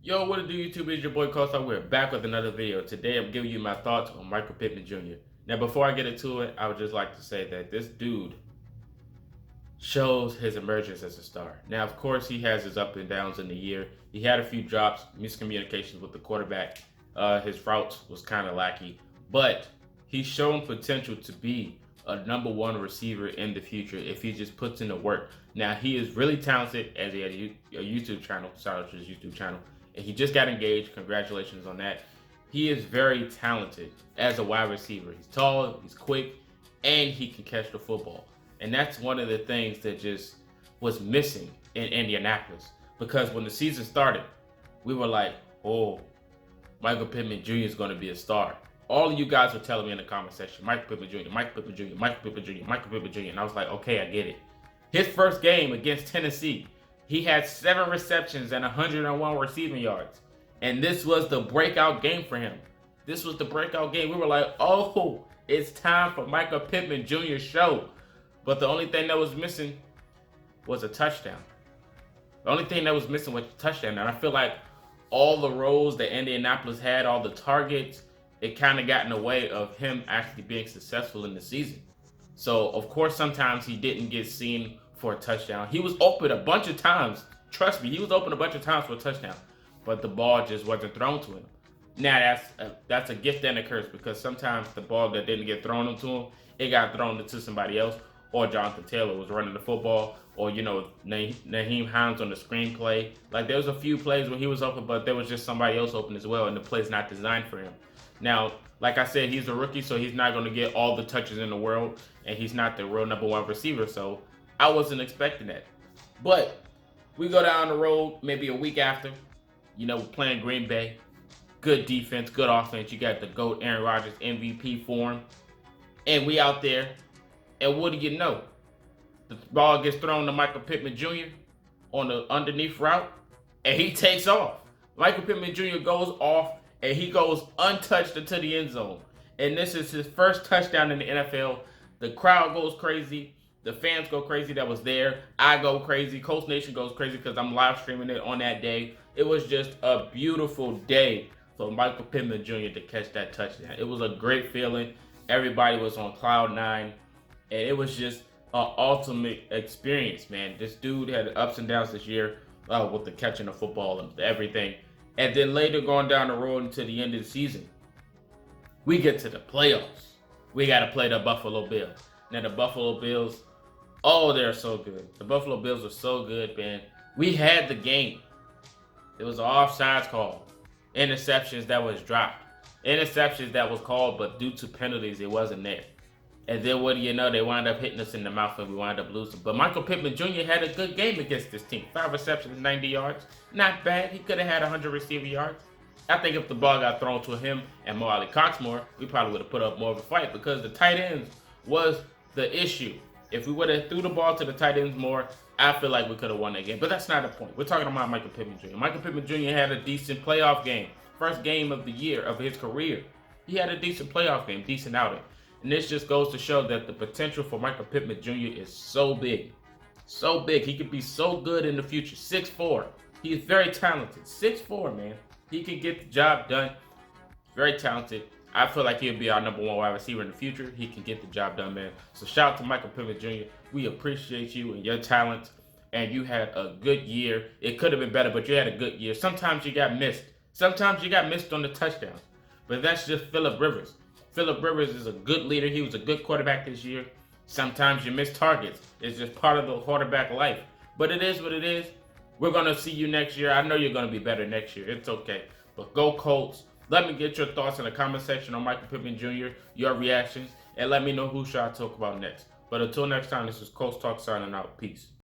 Yo, what it do, YouTube? It's your boy Colts. We're back with another video. Today, I'm giving you my thoughts on Michael Pittman Jr. Now, before I get into it, I would just like to say that this dude shows his emergence as a star. Now, of course, he has his up and downs in the year. He had a few drops, miscommunications with the quarterback. His routes was kind of lackey, but he's shown potential to be a #1 receiver in the future if he just puts in the work. Now, he is really talented as he has a YouTube channel. Shout out to his YouTube channel. And he just got engaged. Congratulations on that. He is very talented as a wide receiver. He's tall, he's quick, and he can catch the football. And that's one of the things that just was missing in Indianapolis. Because when the season started, we were like, oh, Michael Pittman Jr. is going to be a star. All of you guys were telling me in the comment section, Michael Pittman Jr., Michael Pittman Jr., Michael Pittman Jr., Michael Pittman Jr. And I was like, okay, I get it. His first game against Tennessee, he had 7 receptions and 101 receiving yards. And this was the breakout game for him. This was the breakout game. We were like, oh, it's time for Michael Pittman Jr.'s show. But the only thing that was missing was a touchdown. The only thing that was missing was a touchdown. And I feel like all the roles that Indianapolis had, all the targets, it kind of got in the way of him actually being successful in the season. So, of course, sometimes he didn't get seen for a touchdown. He was open a bunch of times. Trust me, he was open a bunch of times for a touchdown. But the ball just wasn't thrown to him. Now, that's a gift and a curse, because sometimes the ball that didn't get thrown to him, it got thrown to somebody else. Or Jonathan Taylor was running the football. Or, Naheem Hines on the screenplay. Like, there was a few plays when he was open, but there was just somebody else open as well, and the play's not designed for him. Now, like I said, he's a rookie, so he's not going to get all the touches in the world, and he's not the real #1 receiver, so I wasn't expecting that. But we go down the road maybe a week after, playing Green Bay. Good defense, good offense. You got the GOAT Aaron Rodgers MVP form. And we out there, and what do you know? The ball gets thrown to Michael Pittman Jr. on the underneath route, and he takes off. Michael Pittman Jr. goes off, and he goes untouched into the end zone. And this is his first touchdown in the NFL. The crowd goes crazy. The fans go crazy that was there. I go crazy. Colts Nation goes crazy because I'm live streaming it on that day. It was just a beautiful day for Michael Pittman Jr. to catch that touchdown. It was a great feeling. Everybody was on cloud 9. And it was just an ultimate experience, man. This dude had ups and downs this year with the catching the football and everything. And then later going down the road into the end of the season, we get to the playoffs. We got to play the Buffalo Bills. Now, the Buffalo Bills, oh, they're so good. The Buffalo Bills are so good, man. We had the game. It was an offsides call. Interceptions that was dropped. Interceptions that was called, but due to penalties, it wasn't there. And then what do you know? They wound up hitting us in the mouth and we wound up losing. But Michael Pittman Jr. had a good game against this team. 5 receptions, 90 yards. Not bad. He could have had 100 receiving yards. I think if the ball got thrown to him and Mo Cox more, we probably would have put up more of a fight, because the tight ends was the issue. If we would have threw the ball to the tight ends more, I feel like we could have won that game. But that's not the point. We're talking about Michael Pittman Jr. Michael Pittman Jr. had a decent playoff game. First game of the year of his career. He had a decent playoff game, decent outing. And this just goes to show that the potential for Michael Pittman Jr. is so big. So big. He could be so good in the future. 6'4". He is very talented. 6'4", man. He can get the job done. Very talented. I feel like he'll be our #1 wide receiver in the future. He can get the job done, man. So shout out to Michael Pittman Jr. We appreciate you and your talent. And you had a good year. It could have been better, but you had a good year. Sometimes you got missed. Sometimes you got missed on the touchdowns. But that's just Phillip Rivers. Phillip Rivers is a good leader. He was a good quarterback this year. Sometimes you miss targets. It's just part of the quarterback life. But it is what it is. We're going to see you next year. I know you're going to be better next year. It's okay. But go Colts. Let me get your thoughts in the comment section on Michael Pittman Jr., your reactions, and let me know who should I talk about next. But until next time, this is Colts Talk signing out. Peace.